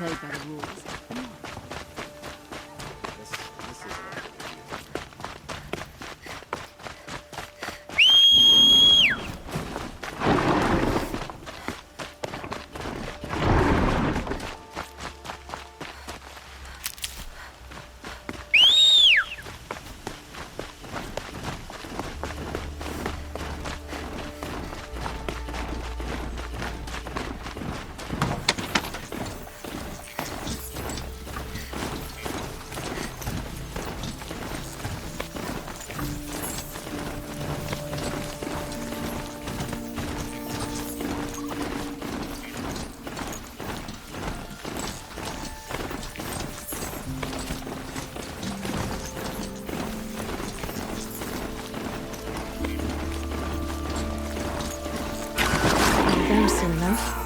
played by the rules. This is Them soon enough.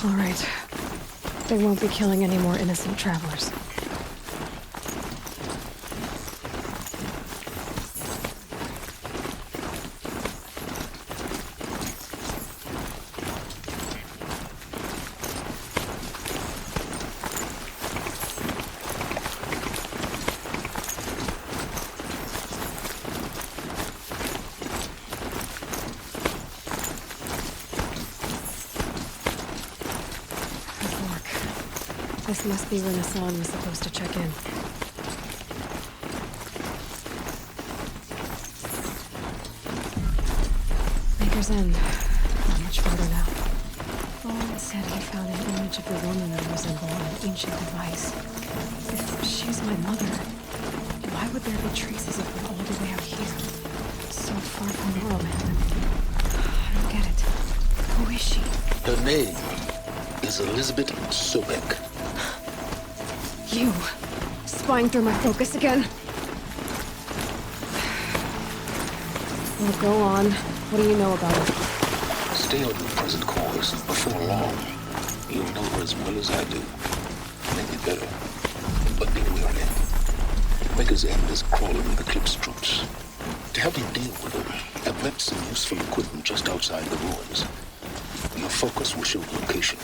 All right. They won't be killing any more innocent travelers. This must be when Hassan was supposed to check in. Maker's End. Not much further now. Owen said he found an image of the woman that resembled an ancient device. If she's my mother, why would there be traces of her all the way out here? So far from Norland. I don't get it. Who is she? Her name is Elizabeth Sobek. You, spying through my focus again? Well, go on. What do you know about her? Stay on your present course. Before long, you'll know her as well as I do. Maybe better. But be wary. Maker's End is crawling with Eclipse troops. To help you deal with her, I've left some useful equipment just outside the ruins. Your focus will show the location.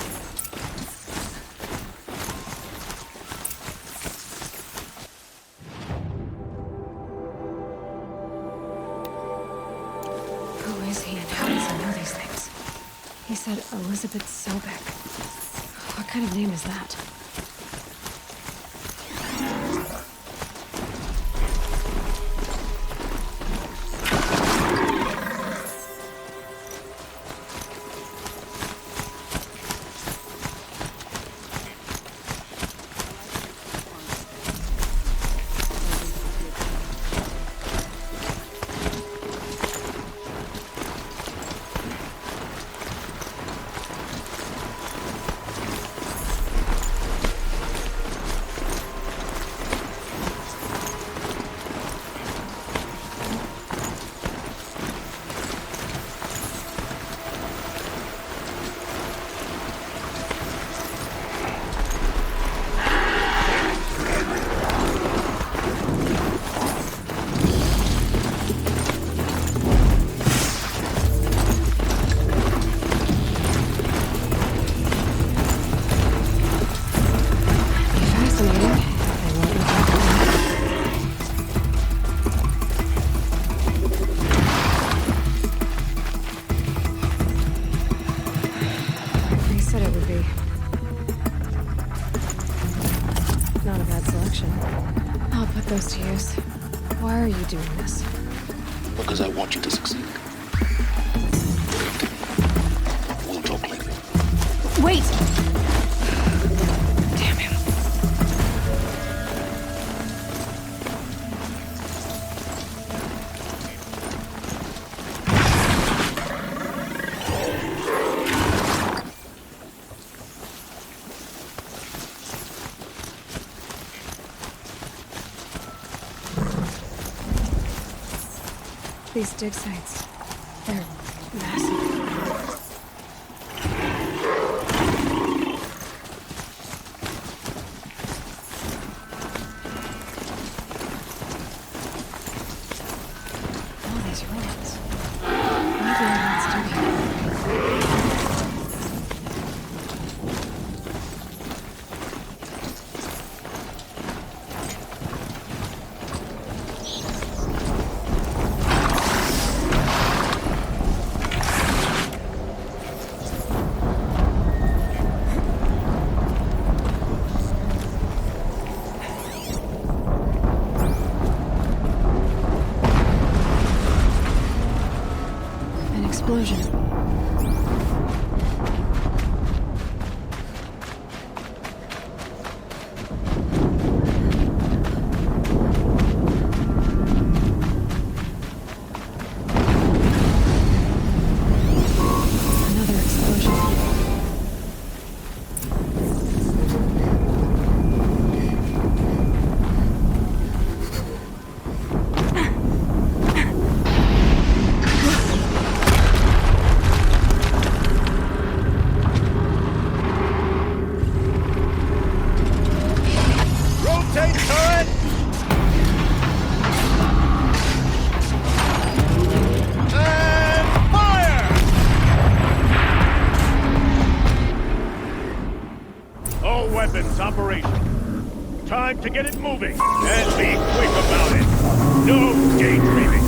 He said Elizabeth Sobek. What kind of name is that? Not a bad selection. I'll put those to use. Why are you doing this? Because I want you to succeed. We'll talk later. Wait! Damn him. These dig sites, they're massive. All these ruins. Maybe I'm still here. Explosion. Another explosion. Weapons operational. Time to get it moving. And be quick about it. No daydreaming.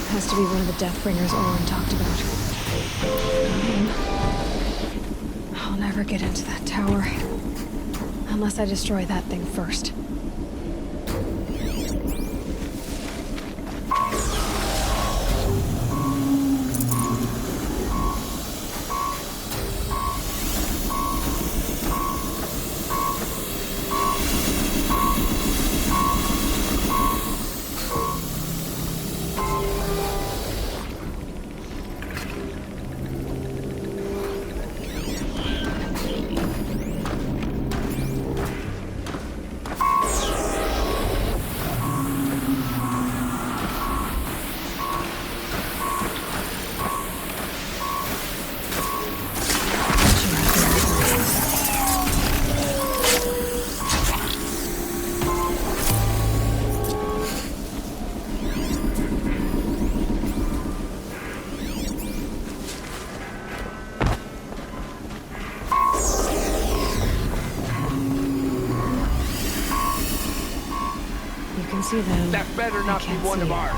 Has to be one of the Deathbringers Owen talked about. I'll never get into that tower. Unless I destroy that thing first. See them. That better not be one of ours.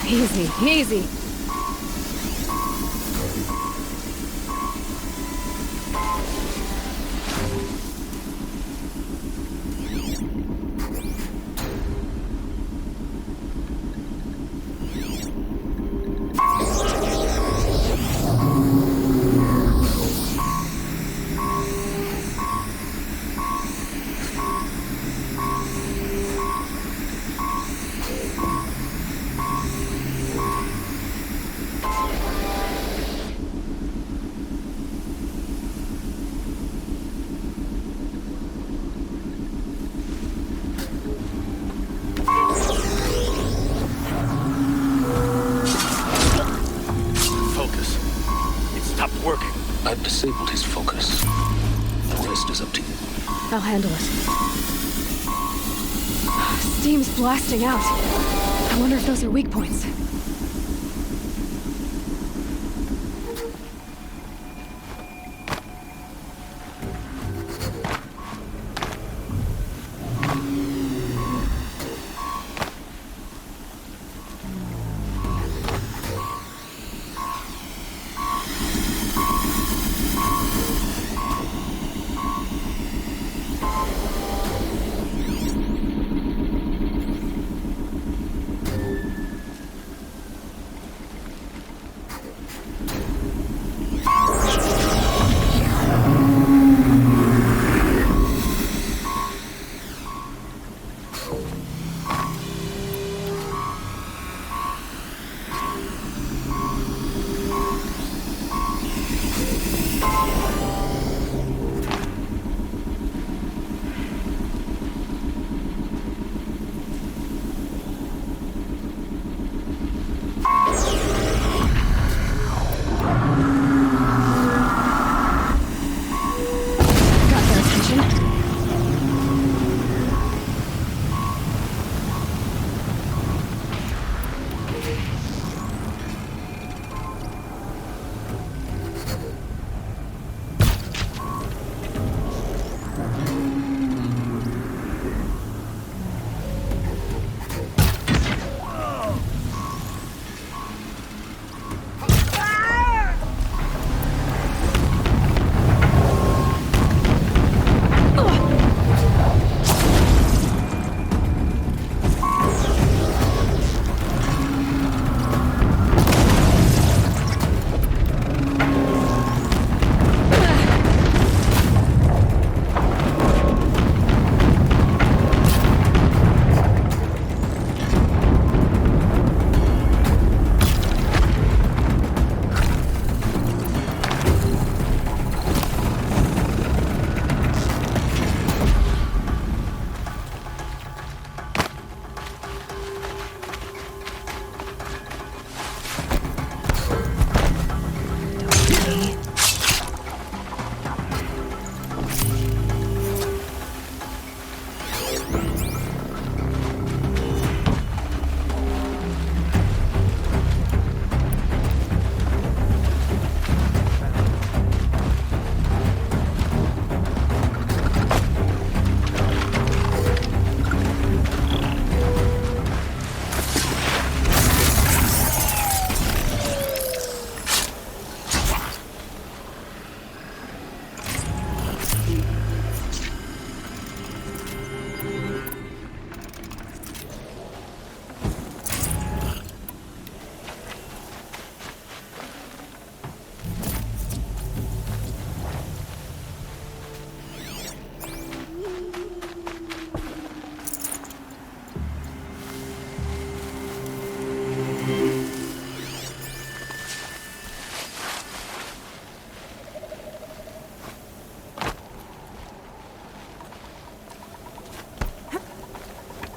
Easy, easy. I'll handle it. Steam's blasting out. I wonder if those are weak points.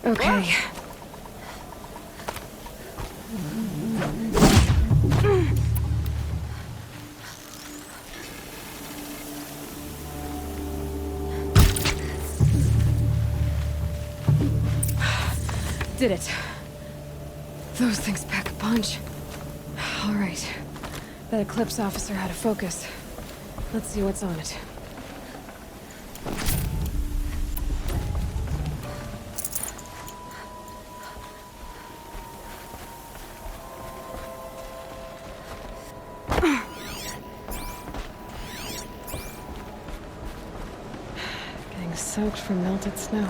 Okay. Did it. Those things pack a punch. All right. That Eclipse officer had a focus. Let's see what's on it. Getting soaked from melted snow.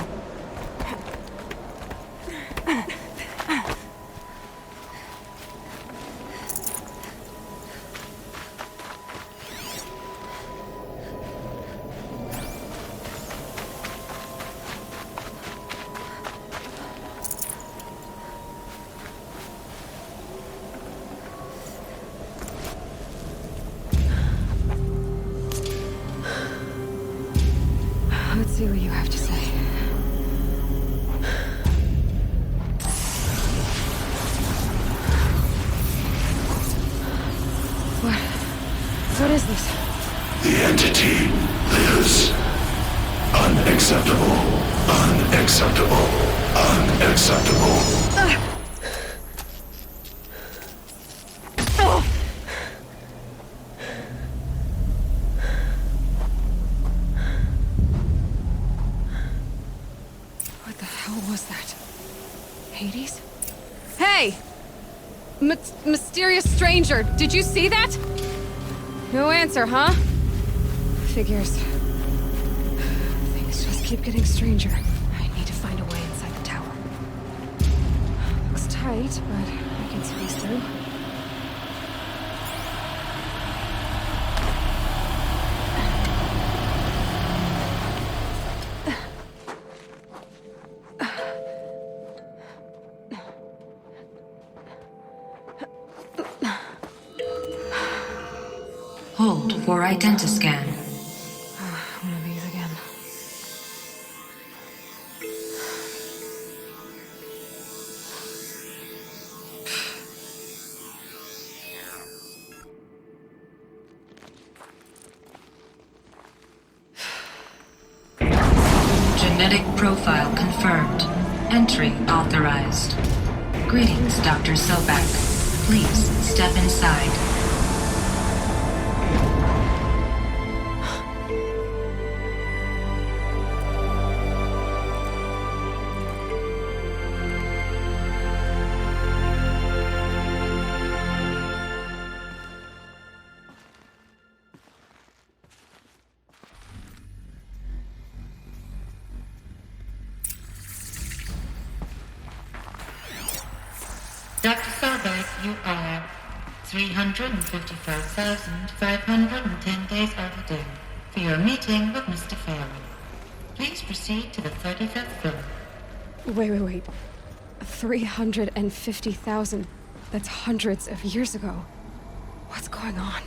Let's see what you have to say. What is this? The entity lives. Unexplained. Unacceptable. Unacceptable. What the hell was that? Hades? Hey! Mysterious stranger, did you see that? No answer, huh? Figures. Things just keep getting stranger. I need to find a way inside the tower. Looks tight, but I can squeeze through. Hold for identiscan. One of these again. Genetic profile confirmed. Entry authorized. Greetings, Dr. Sobak. Please step inside. Dr. Sobak, you are 355,510 days overdue for your meeting with Mr. Farrell. Please proceed to the 35th floor. Wait. 350,000. That's hundreds of years ago. What's going on?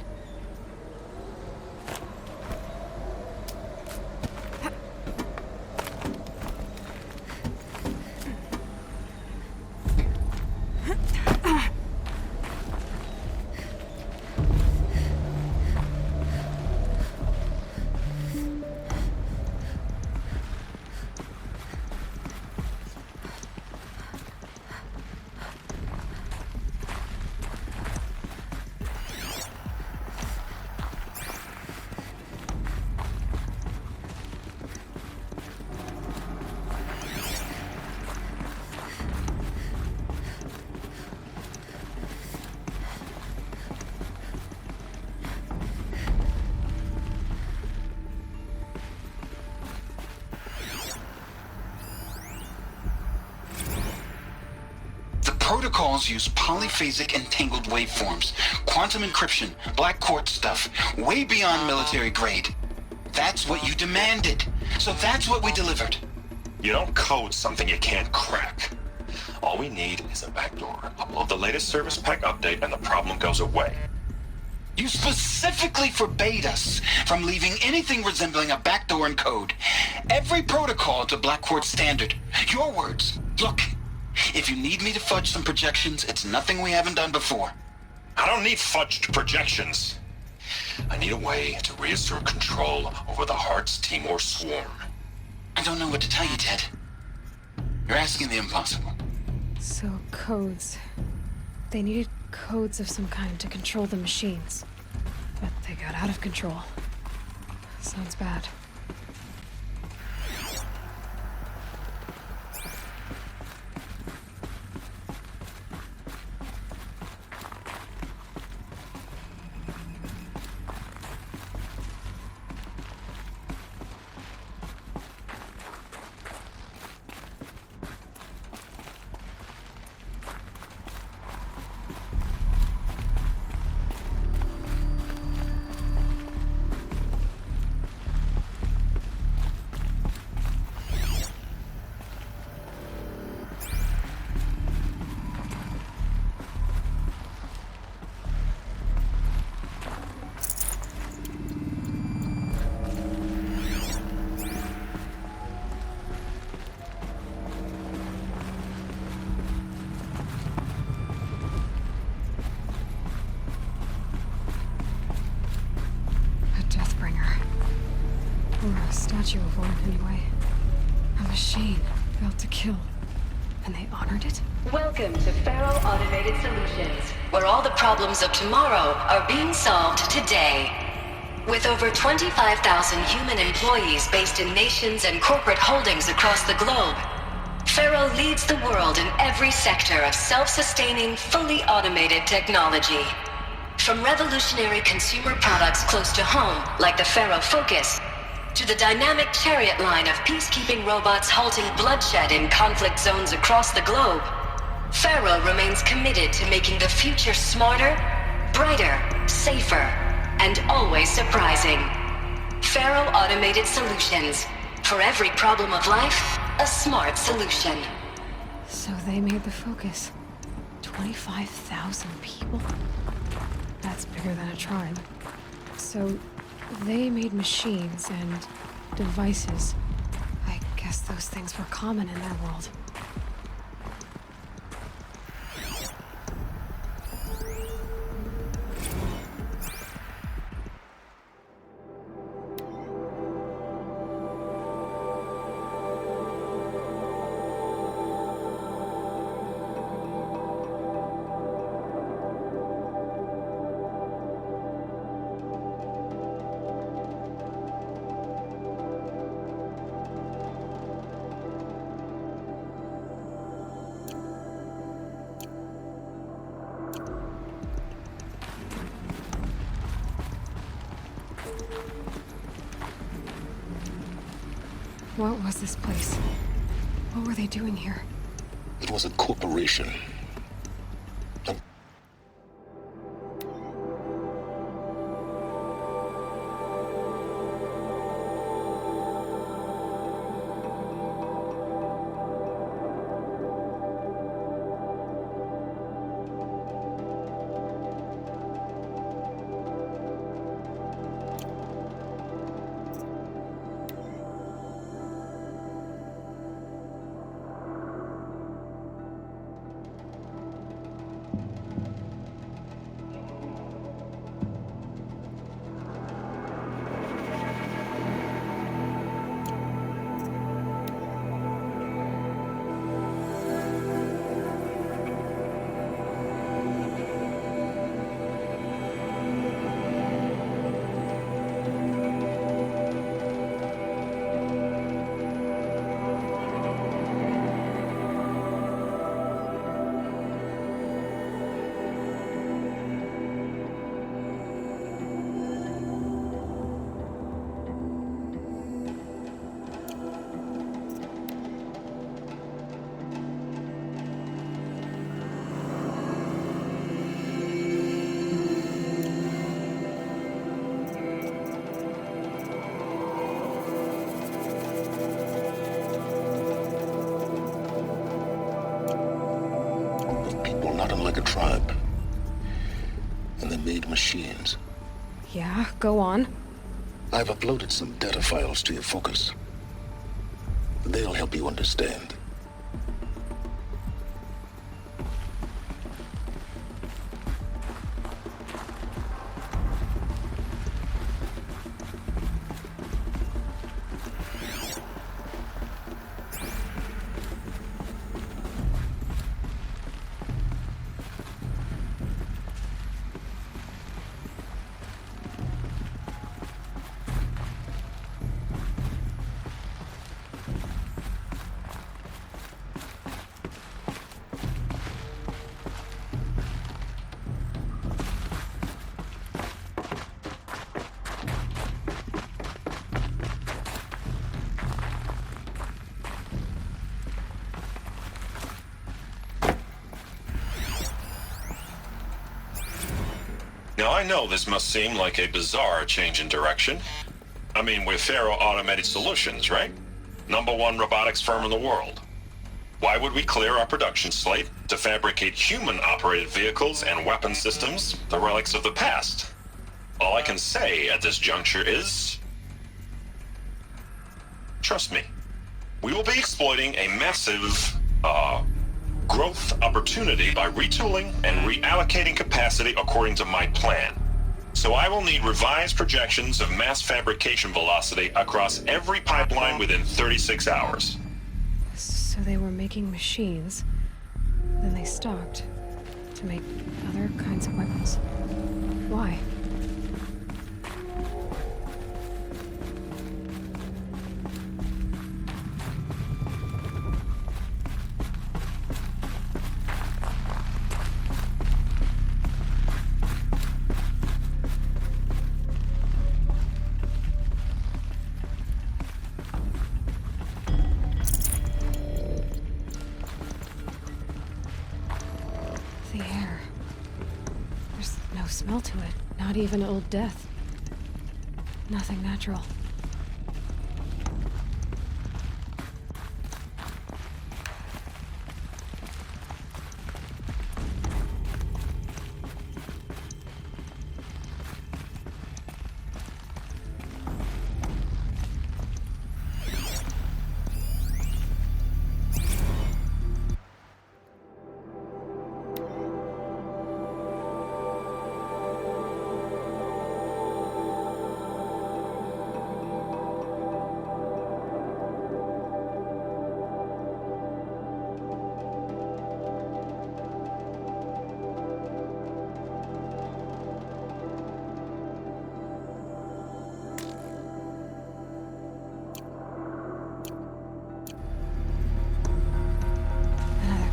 Protocols use polyphasic entangled waveforms, quantum encryption, black quartz stuff, way beyond military grade. That's what you demanded. So that's what we delivered. You don't code something you can't crack. All we need is a backdoor. Upload the latest service pack update and the problem goes away. You specifically forbade us from leaving anything resembling a backdoor in code. Every protocol to black quartz standard. Your words. Look. If you need me to fudge some projections, it's nothing we haven't done before. I don't need fudged projections. I need a way to reassert control over the Heart's Timor swarm. I don't know what to tell you, Ted. You're asking the impossible. So, codes. They needed codes of some kind to control the machines. But they got out of control. Sounds bad. Or a statue of one, anyway. A machine. vowed to kill, and they honored it? Welcome to Faro Automated Solutions, where all the problems of tomorrow are being solved today. With over 25,000 human employees based in nations and corporate holdings across the globe, Faro leads the world in every sector of self-sustaining, fully automated technology. From revolutionary consumer products close to home, like the Faro Focus, to the dynamic chariot line of peacekeeping robots halting bloodshed in conflict zones across the globe, Faro remains committed to making the future smarter, brighter, safer, and always surprising. Faro Automated Solutions. For every problem of life, a smart solution. So they made the Focus. 25,000 people? That's bigger than a tribe. So they made machines and devices. I guess those things were common in their world. What was this place? What were they doing here? It was a corporation. Like a tribe. And they made machines. Yeah, go on. I've uploaded some data files to your Focus. They'll help you understand. Now, I know this must seem like a bizarre change in direction. I mean, we're Faro Automated Solutions, right? #1 robotics firm in the world. Why would we clear our production slate to fabricate human-operated vehicles and weapon systems, the relics of the past? All I can say at this juncture is... trust me. We will be exploiting a massive, growth opportunity by retooling and reallocating capacity according to my plan. So I will need revised projections of mass fabrication velocity across every pipeline within 36 hours. So they were making machines, then they stopped to make other kinds of weapons. Why? The air. There's no smell to it. Not even old death. Nothing natural.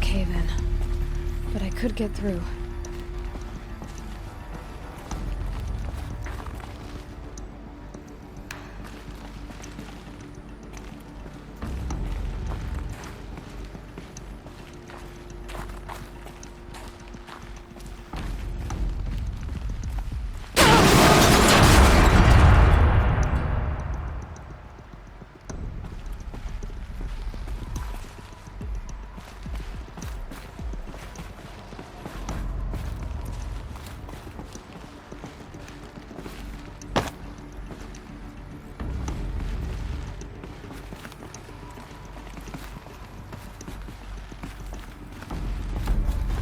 Cave-in. But I could get through.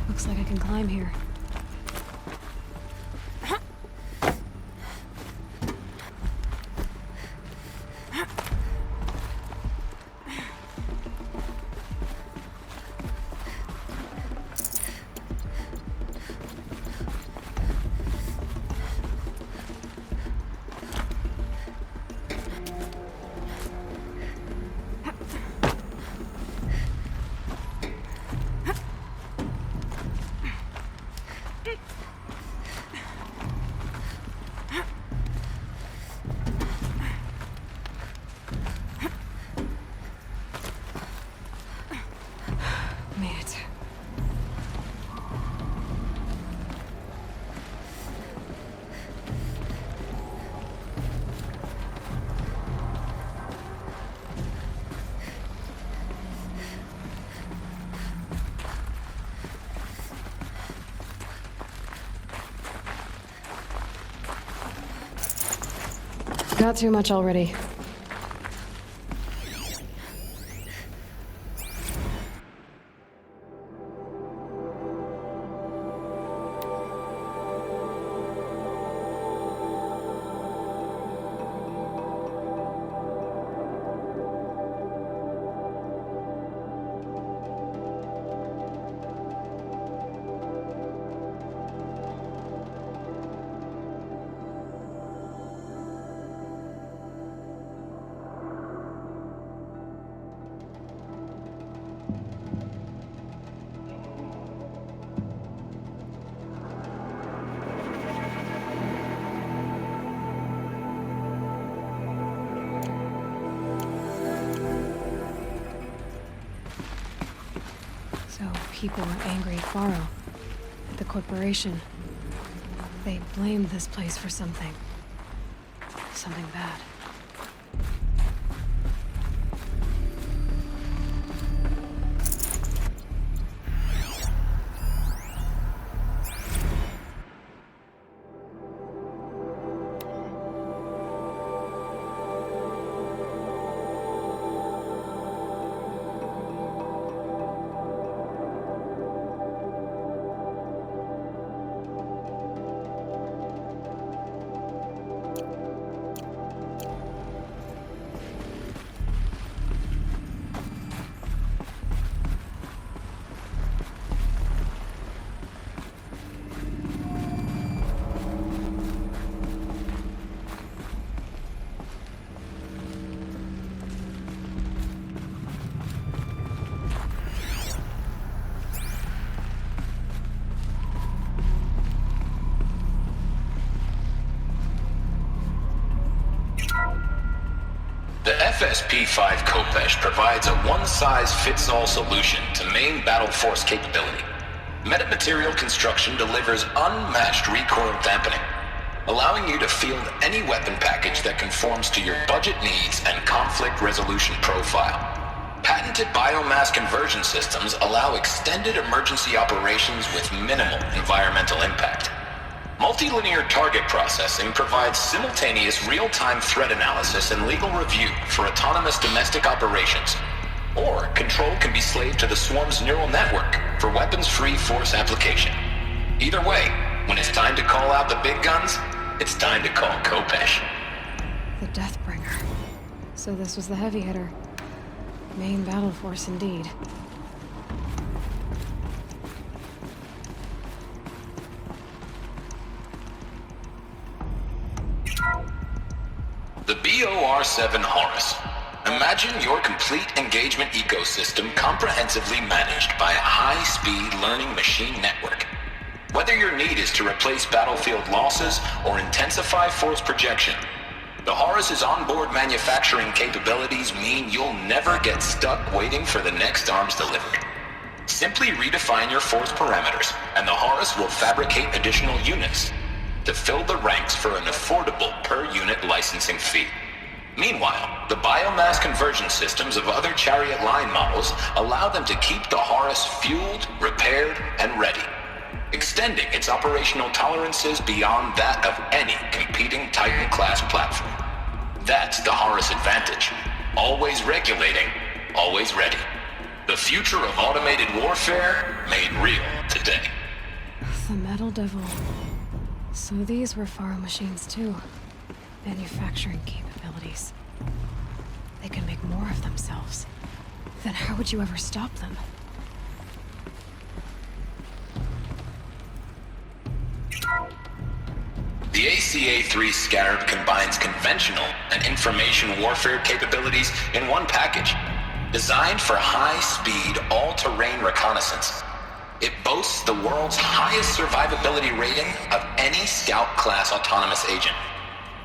Looks like I can climb here. Got too much already. People are angry at Faro, the corporation. They blame this place for something. Something bad. FSP-5 Kopesh provides a one-size-fits-all solution to main battle force capability. Metamaterial construction delivers unmatched recoil dampening, allowing you to field any weapon package that conforms to your budget needs and conflict resolution profile. Patented biomass conversion systems allow extended emergency operations with minimal environmental impact. Multilinear target processing provides simultaneous real-time threat analysis and legal review for autonomous domestic operations. Or control can be slaved to the swarm's neural network for weapons-free force application. Either way, when it's time to call out the big guns, it's time to call Kopesh. The Deathbringer. So this was the heavy hitter. Main battle force indeed. The BOR-7 Horus. Imagine your complete engagement ecosystem comprehensively managed by a high-speed learning machine network. Whether your need is to replace battlefield losses or intensify force projection, the Horus's onboard manufacturing capabilities mean you'll never get stuck waiting for the next arms delivery. Simply redefine your force parameters, and the Horus will fabricate additional units to fill the ranks for an affordable per-unit licensing fee. Meanwhile, the biomass conversion systems of other Chariot line models allow them to keep the Horus fueled, repaired, and ready, extending its operational tolerances beyond that of any competing Titan-class platform. That's the Horus advantage. Always regulating, always ready. The future of automated warfare made real today. The Metal Devil. So these were Faro machines too. Manufacturing capabilities. They can make more of themselves. Then how would you ever stop them? The ACA-3 Scarab combines conventional and information warfare capabilities in one package. Designed for high-speed, all-terrain reconnaissance, it boasts the world's highest survivability rating of any Scout-class autonomous agent.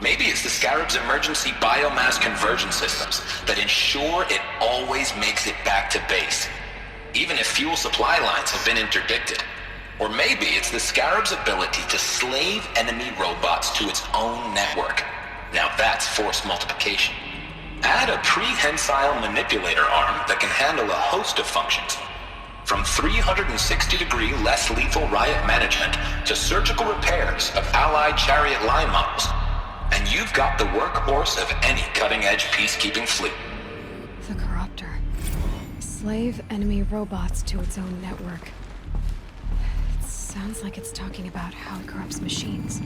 Maybe it's the Scarab's emergency biomass conversion systems that ensure it always makes it back to base, even if fuel supply lines have been interdicted. Or maybe it's the Scarab's ability to slave enemy robots to its own network. Now that's force multiplication. Add a prehensile manipulator arm that can handle a host of functions, from 360-degree less lethal riot management to surgical repairs of allied Chariot line models, and you've got the workhorse of any cutting-edge peacekeeping fleet. The Corruptor. Slave enemy robots to its own network. It sounds like it's talking about how it corrupts machines.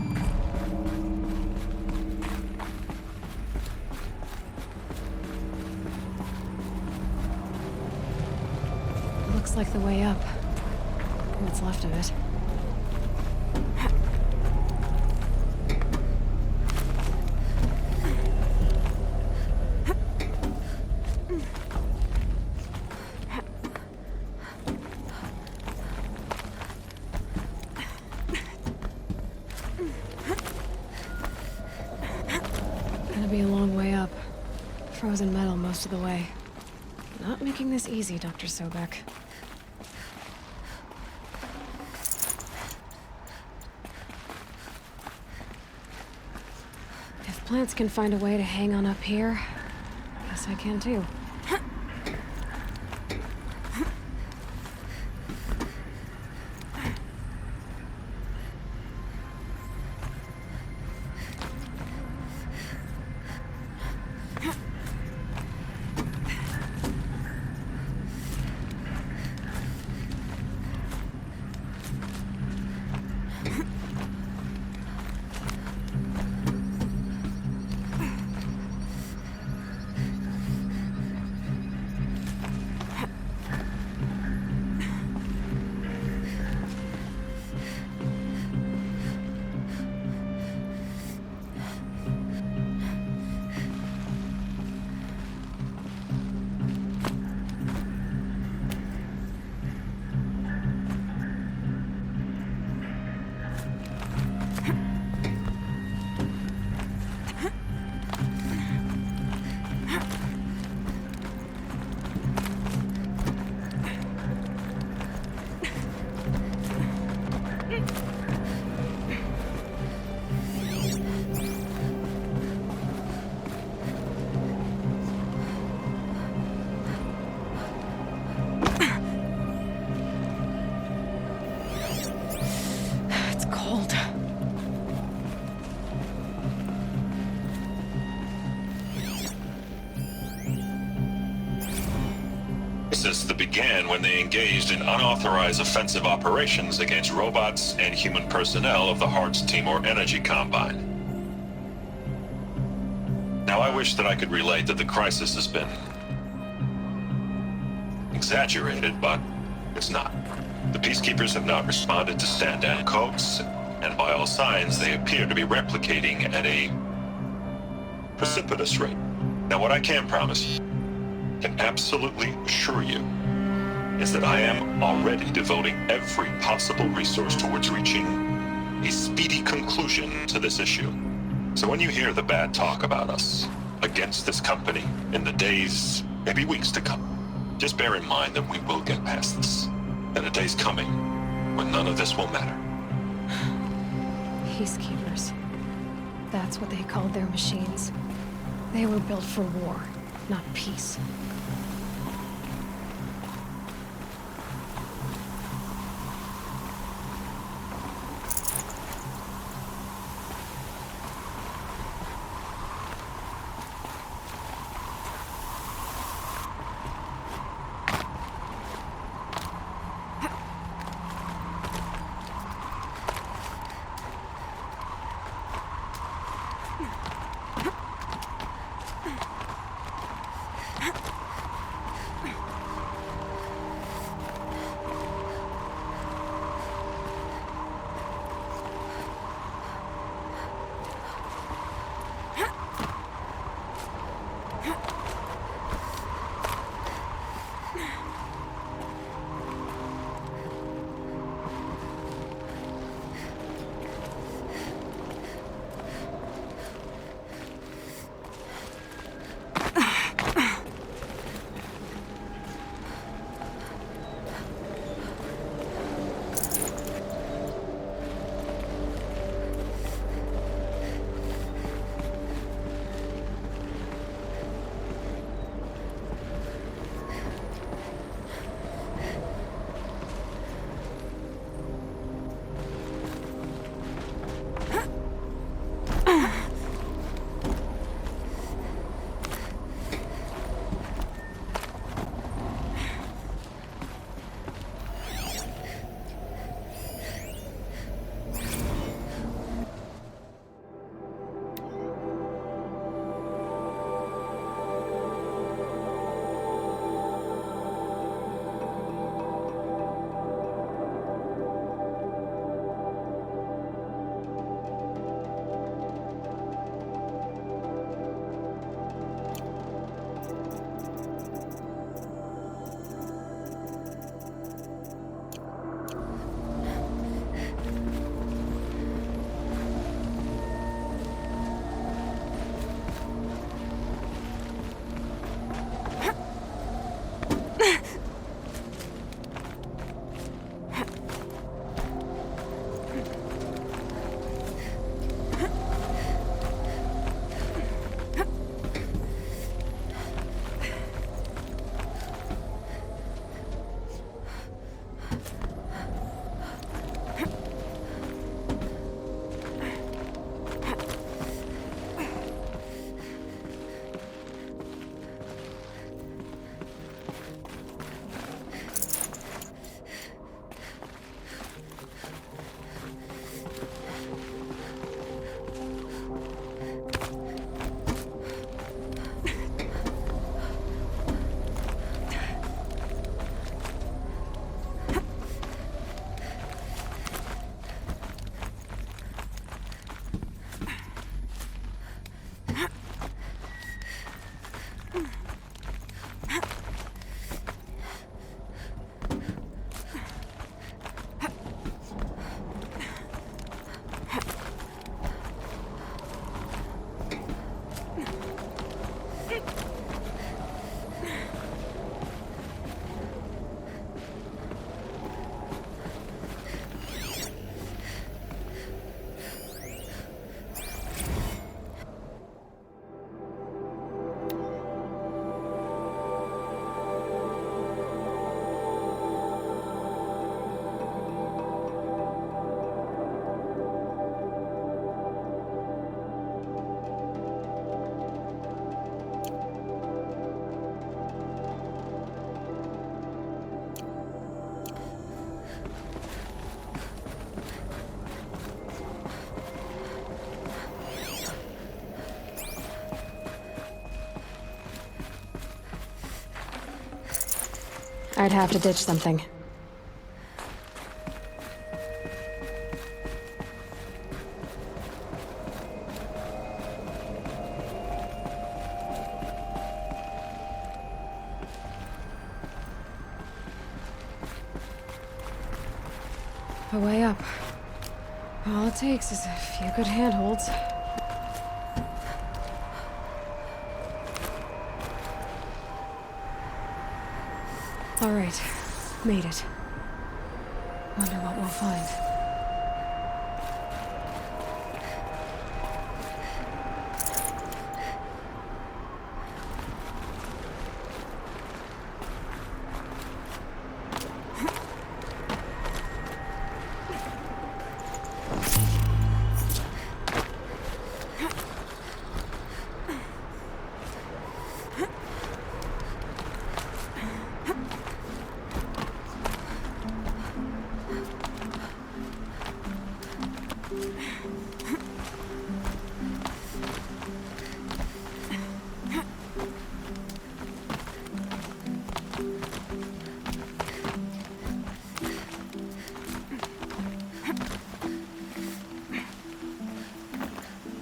Looks like the way up. What's left of it. Gonna be a long way up. Frozen metal most of the way. Not making this easy, Dr. Sobek. If plants can find a way to hang on up here, I guess I can too. that began when they engaged in unauthorized offensive operations against robots and human personnel of the Heart's Timor Energy Combine. Now, I wish that I could relate that the crisis has been exaggerated, but it's not. The Peacekeepers have not responded to stand-down codes, and by all signs, they appear to be replicating at a precipitous rate. Now, what I can promise, can absolutely assure you, is that I am already devoting every possible resource towards reaching a speedy conclusion to this issue. So when you hear the bad talk about us against this company in the days, maybe weeks to come, just bear in mind that we will get past this. And a day's coming when none of this will matter. Peacekeepers. That's what they called their machines. They were built for war, not peace. I'd have to ditch something. A way up. All it takes is a few good handholds. All right, made it. Wonder what we'll find.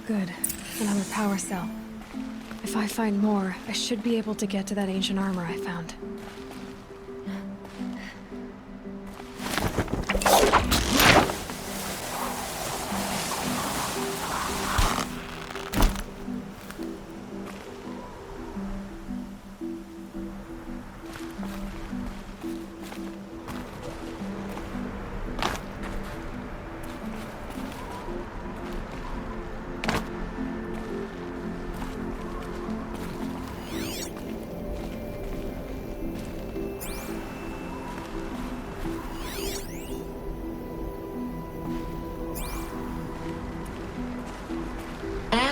Good. Another power cell. If I find more, I should be able to get to that ancient armor I found.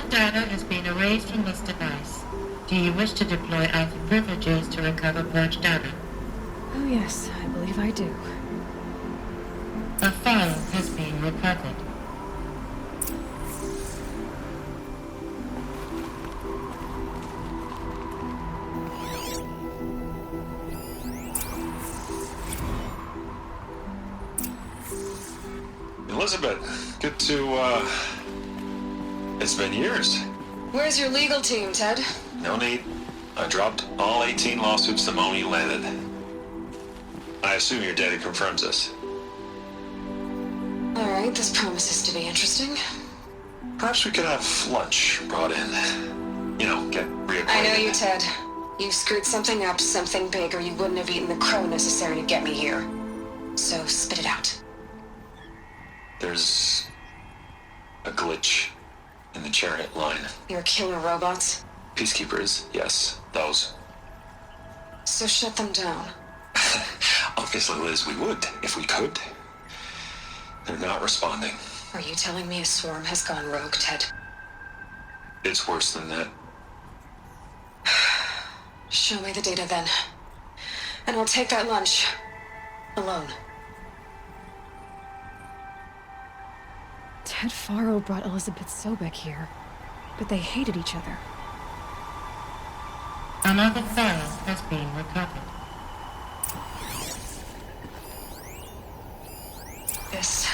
Data has been erased from this device. Do you wish to deploy alpha privileges to recover purged data? Oh yes, I believe I do. A file has been recovered. Elizabeth, good to, It's been years. Where's your legal team, Ted? No need. I dropped all 18 lawsuits the moment you landed. I assume your data confirms this. Alright, this promises to be interesting. Perhaps we could have lunch brought in. You know, get reacquainted. I know you, Ted. You've screwed something up, something big, or you wouldn't have eaten the crow necessary to get me here. So, spit it out. There's a glitch in the chariot line. Your killer robots? Peacekeepers, yes, those. So shut them down. Obviously, Liz, we would, if we could. They're not responding. Are you telling me a swarm has gone rogue, Ted? It's worse than that. Show me the data then. And I'll take that lunch. Alone. Ted Faro brought Elizabeth Sobek here, but they hated each other. Another file has been recovered. This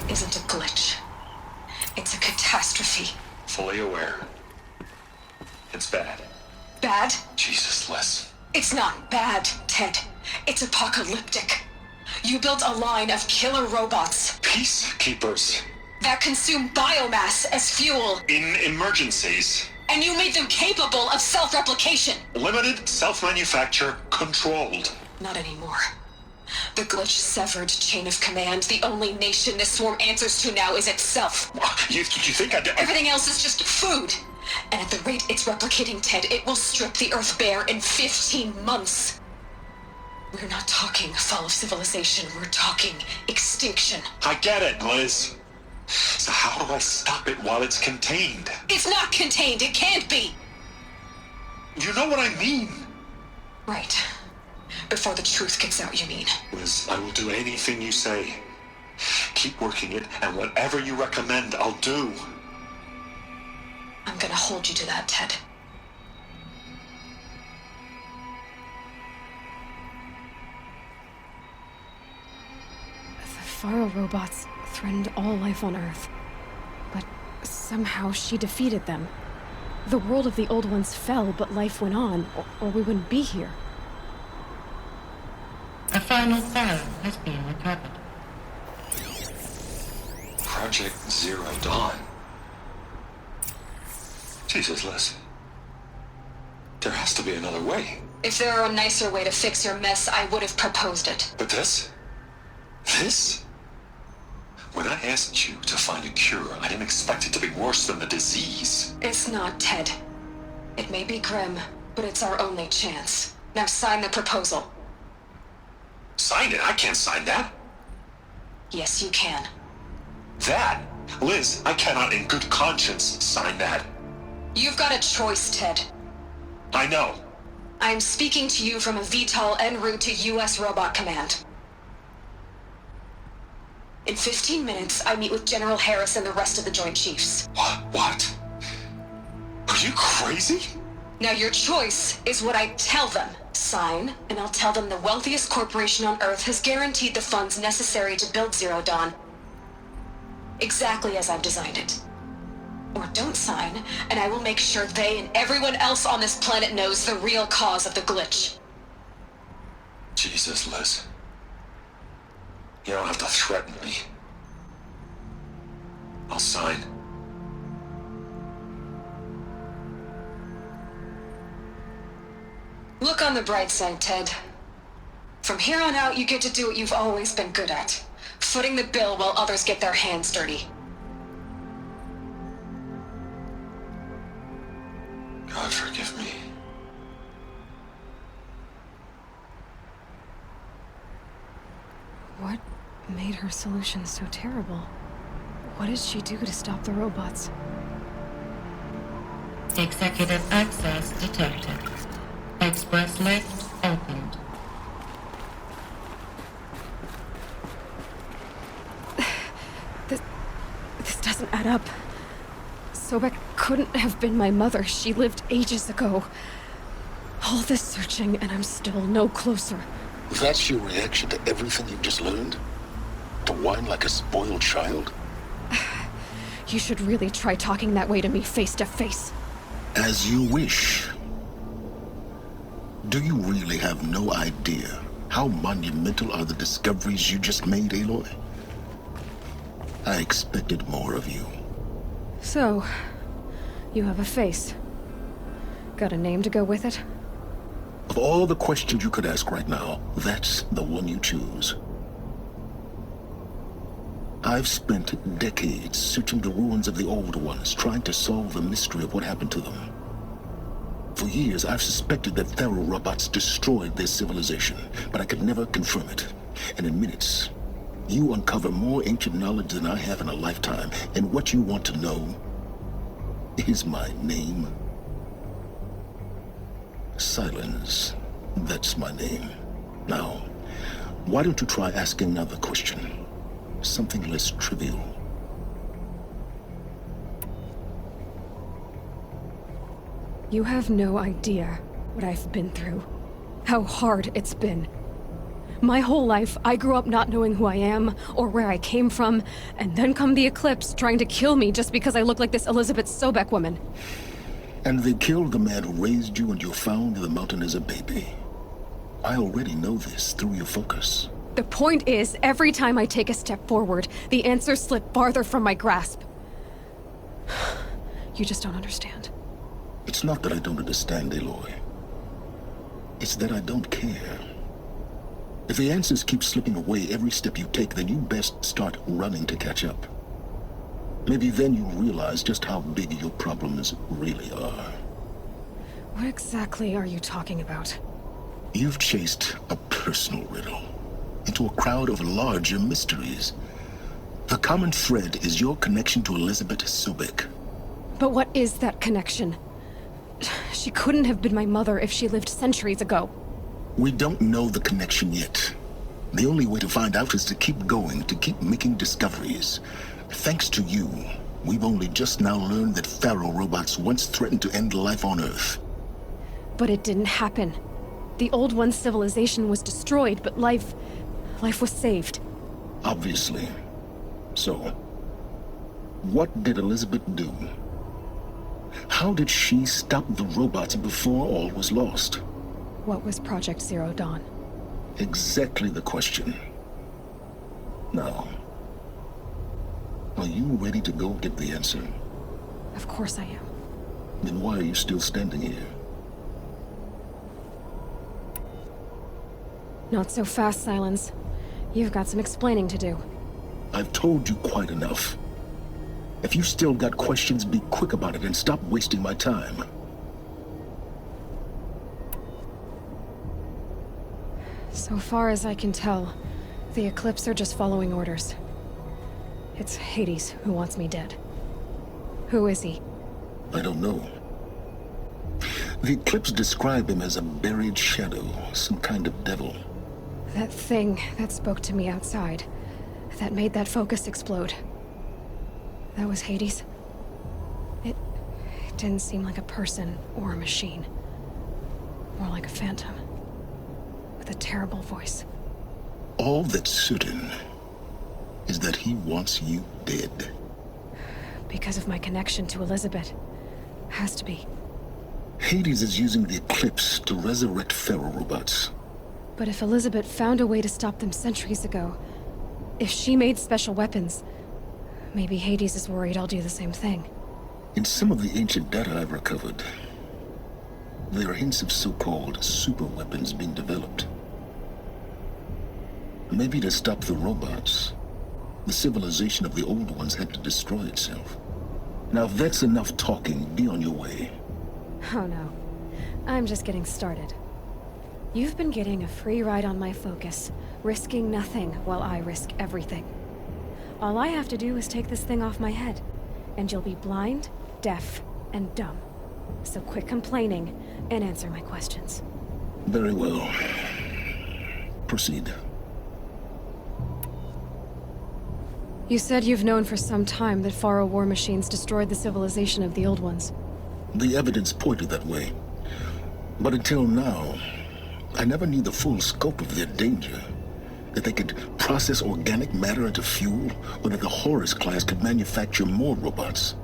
isn't a glitch. It's a catastrophe. Fully aware. It's bad. Bad? Jesus, Les. It's not bad, Ted. It's apocalyptic. You built a line of killer robots Peacekeepers. that consume biomass as fuel, In emergencies. and you made them capable of self-replication. Limited, self-manufacture, controlled. Not anymore. The glitch severed chain of command. The only nation this swarm answers to now is itself. You think I'd... Everything else is just food. And at the rate it's replicating, Ted, it will strip the Earth bare in 15 months. We're not talking fall of civilization. We're talking extinction. I get it, Liz. So how do I stop it while it's contained? It's not contained. It can't be. You know what I mean. Right. Before the truth gets out, you mean? Liz, I will do anything you say. Keep working it, and whatever you recommend, I'll do. I'm gonna hold you to that, Ted. Faro robots threatened all life on Earth. But somehow she defeated them. The world of the Old Ones fell, but life went on, or we wouldn't be here. A final Pharaoh has been recovered. Project Zero Dawn. Jesus, Liz. There has to be another way. If there were a nicer way to fix your mess, I would have proposed it. But this? This? When I asked you to find a cure, I didn't expect it to be worse than the disease. It's not, Ted. It may be grim, but it's our only chance. Now sign the proposal. Sign it? I can't sign that. Yes, you can. That? Liz, I cannot in good conscience sign that. You've got a choice, Ted. I know. I am speaking to you from a VTOL en route to U.S. Robot Command. In 15 minutes, I meet with General Harris and the rest of the Joint Chiefs. What? Are you crazy? Now your choice is what I tell them. Sign, and I'll tell them the wealthiest corporation on Earth has guaranteed the funds necessary to build Zero Dawn. Exactly as I've designed it. Or don't sign, and I will make sure they and everyone else on this planet knows the real cause of the glitch. Jesus, Liz. You don't have to threaten me. I'll sign. Look on the bright side, Ted. From here on out, you get to do what you've always been good at. Footing the bill while others get their hands dirty. God forgive me. What made her solution so terrible? What did she do to stop the robots? Executive access detected. Express lift opened. This doesn't add up. Sobek couldn't have been my mother. She lived ages ago. All this searching, and I'm still no closer. That's your reaction to everything you've just learned? To whine like a spoiled child? You should really try talking that way to me face to face. As you wish. Do you really have no idea how monumental are the discoveries you just made, Aloy? I expected more of you. So, you have a face. Got a name to go with it? Of all the questions you could ask right now, that's the one you choose. I've spent decades searching the ruins of the old ones, trying to solve the mystery of what happened to them. For years, I've suspected that Faro robots destroyed their civilization, but I could never confirm it. And in minutes, you uncover more ancient knowledge than I have in a lifetime, and what you want to know is my name. Silence. That's my name. Now, why don't you try asking another question? Something less trivial. You have no idea what I've been through. How hard it's been. My whole life, I grew up not knowing who I am or where I came from, and then come the Eclipse trying to kill me just because I look like this Elizabeth Sobek woman. And they killed the man who raised you and you found in the mountain as a baby. I already know this through your focus. The point is, every time I take a step forward, the answers slip farther from my grasp. You just don't understand. It's not that I don't understand, Aloy. It's that I don't care. If the answers keep slipping away every step you take, then you best start running to catch up. Maybe then you'll realize just how big your problems really are. What exactly are you talking about? You've chased a personal riddle into a crowd of larger mysteries. The common thread is your connection to Elizabeth Sobek. But what is that connection? She couldn't have been my mother if she lived centuries ago. We don't know the connection yet. The only way to find out is to keep going, to keep making discoveries. Thanks to you, we've only just now learned that Faro robots once threatened to end life on Earth. But it didn't happen. The Old One's civilization was destroyed, but life was saved. Obviously. So, what did Elizabeth do? How did she stop the robots before all was lost? What was Project Zero Dawn? Exactly the question. Now, are you ready to go get the answer? Of course I am. Then why are you still standing here? Not so fast, Silence. You've got some explaining to do. I've told you quite enough. If you still got questions, be quick about it and stop wasting my time. So far as I can tell, the Eclipse are just following orders. It's Hades who wants me dead. Who is he? I don't know. The Eclipse describe him as a buried shadow, some kind of devil. That thing that spoke to me outside, that made that focus explode. That was Hades? It didn't seem like a person or a machine. More like a phantom. With a terrible voice. All that's certain is that he wants you dead. Because of my connection to Elizabeth. Has to be. Hades is using the Eclipse to resurrect Pharaoh robots. But if Elizabeth found a way to stop them centuries ago, if she made special weapons, maybe Hades is worried I'll do the same thing. In some of the ancient data I've recovered, there are hints of so-called super weapons being developed. Maybe to stop the robots, the civilization of the old ones had to destroy itself. Now if that's enough talking, be on your way. Oh no. I'm just getting started. You've been getting a free ride on my focus, risking nothing while I risk everything. All I have to do is take this thing off my head, and you'll be blind, deaf, and dumb. So quit complaining and answer my questions. Very well. Proceed. You said you've known for some time that Pharaoh war machines destroyed the civilization of the old ones. The evidence pointed that way. But until now, I never knew the full scope of their danger. That they could process organic matter into fuel, or that the Horus class could manufacture more robots.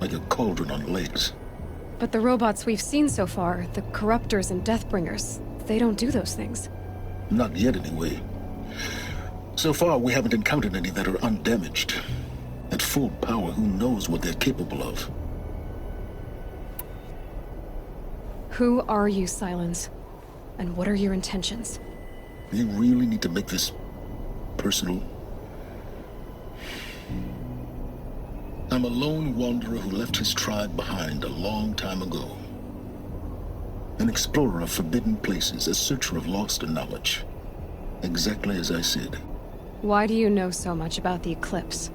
Like a cauldron on legs. But the robots we've seen so far, the Corruptors and Deathbringers, they don't do those things. Not yet, anyway. So far, we haven't encountered any that are undamaged. At full power, who knows what they're capable of? Who are you, Silence? And what are your intentions? You really need to make this personal? I'm a lone wanderer who left his tribe behind a long time ago. An explorer of forbidden places, a searcher of lost knowledge. Exactly as I said. Why do you know so much about the Eclipse?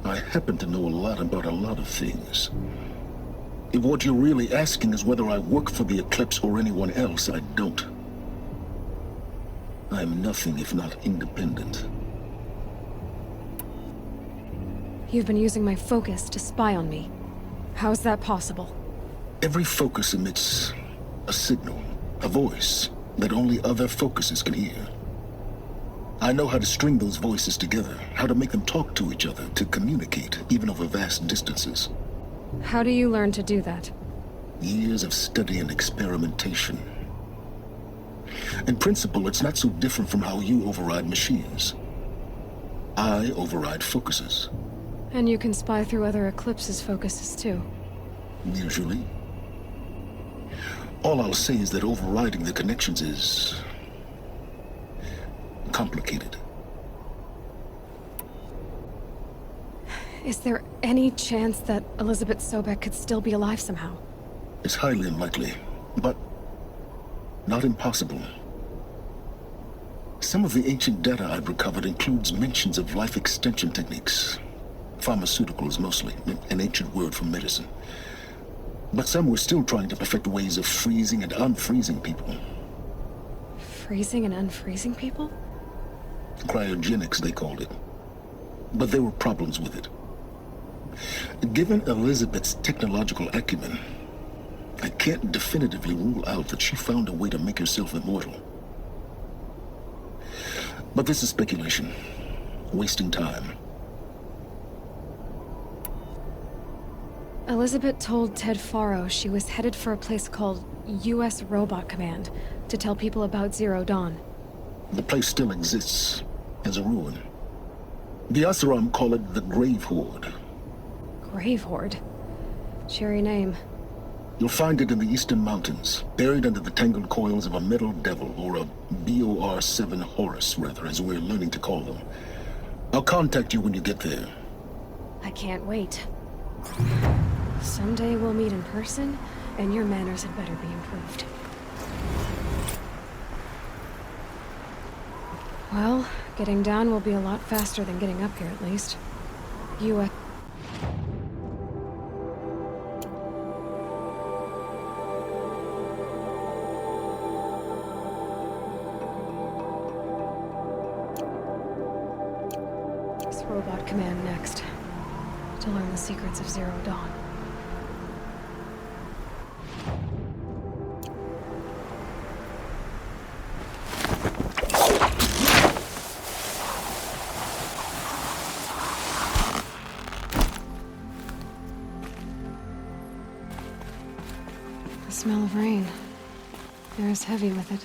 I happen to know a lot about a lot of things. If what you're really asking is whether I work for the Eclipse or anyone else, I don't. I am nothing if not independent. You've been using my focus to spy on me. How's that possible? Every focus emits a signal, a voice, that only other focuses can hear. I know how to string those voices together, how to make them talk to each other, to communicate, even over vast distances. How do you learn to do that? Years of study and experimentation. In principle, it's not so different from how you override machines. I override focuses. And you can spy through other Eclipse's focuses too. Usually. All I'll say is that overriding the connections is complicated. Is there any chance that Elizabeth Sobek could still be alive somehow? It's highly unlikely, but not impossible. Some of the ancient data I've recovered includes mentions of life extension techniques. Pharmaceuticals mostly, an ancient word for medicine. But some were still trying to perfect ways of freezing and unfreezing people. Freezing and unfreezing people? Cryogenics, they called it. But there were problems with it. Given Elizabeth's technological acumen, I can't definitively rule out that she found a way to make herself immortal. But this is speculation. Wasting time. Elizabeth told Ted Faro she was headed for a place called U.S. Robot Command to tell people about Zero Dawn. The place still exists as a ruin. The Asaram call it the Grave Horde. Grave Horde? Cheery name. You'll find it in the Eastern Mountains, buried under the tangled coils of a metal devil, or a BOR-7 Horus, rather, as we're learning to call them. I'll contact you when you get there. I can't wait. Someday we'll meet in person, and your manners had better be improved. Well, getting down will be a lot faster than getting up here, at least. You, Robot Command next, to learn the secrets of Zero Dawn. The smell of rain. Air is heavy with it.